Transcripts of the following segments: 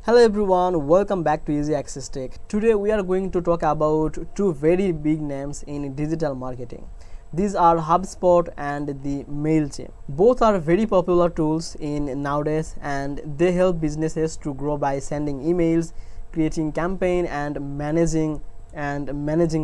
Hello everyone, welcome back to Easy Access Tech. Today we are going to talk about two very big names in digital marketing. These are HubSpot and the Mailchimp. Both are very popular tools in nowadays and they help businesses to grow by sending emails, creating campaign and managing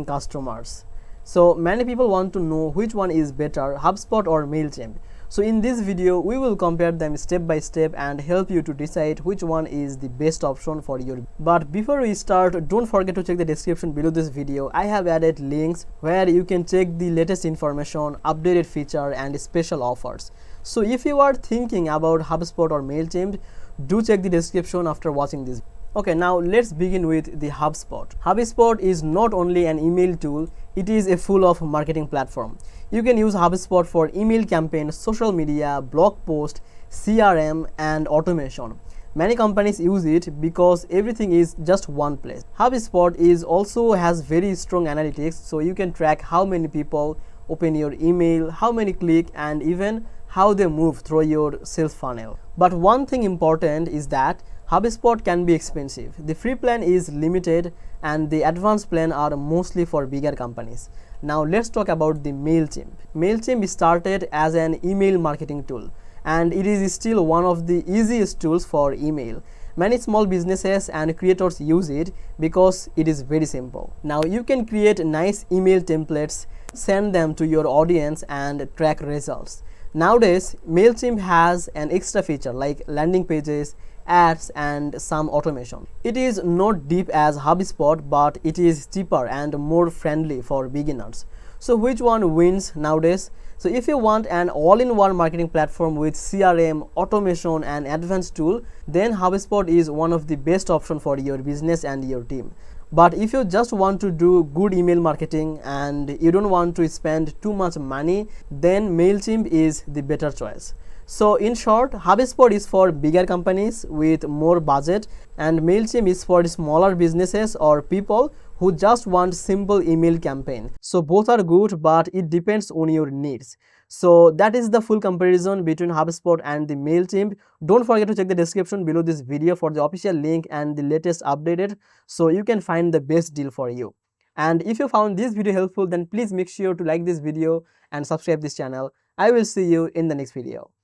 customers. So many people want to know which one is better, HubSpot or Mailchimp. So in this video, we will compare them step by step and help you to decide which one is the best option for you. But before we start, don't forget to check the description below this video. I have added links where you can check the latest information, updated feature and special offers. So if you are thinking about HubSpot or Mailchimp, do check the description after watching this. Okay, now let's begin with the HubSpot. HubSpot is not only an email tool, it is a full of marketing platform. You can use HubSpot for email campaigns, social media, blog post, CRM and automation. Many companies use it because everything is just one place. HubSpot also has very strong analytics, so you can track how many people open your email, how many click and even how they move through your sales funnel. But one thing important is that HubSpot can be expensive. The free plan is limited and the advanced plan are mostly for bigger companies. Now let's talk about the Mailchimp. Mailchimp started as an email marketing tool and it is still one of the easiest tools for email. Many small businesses and creators use it because it is very simple. Now you can create nice email templates, send them to your audience and track results. Nowadays, Mailchimp has an extra feature like landing pages, ads and some automation. It is not deep as HubSpot, but it is cheaper and more friendly for beginners. So which one wins nowadays? So if you want an all-in-one marketing platform with CRM, automation and advanced tool, then HubSpot is one of the best option for your business and your team. But if you just want to do good email marketing and you don't want to spend too much money, then Mailchimp is the better choice. So in short, HubSpot is for bigger companies with more budget and Mailchimp is for smaller businesses or people who just want simple email campaign. So both are good, but it depends on your needs. So that is the full comparison between HubSpot and the Mailchimp. Don't forget to check the description below this video for the official link and the latest updated so you can find the best deal for you. And if you found this video helpful, then please make sure to like this video and subscribe this channel. I will see you in the next video.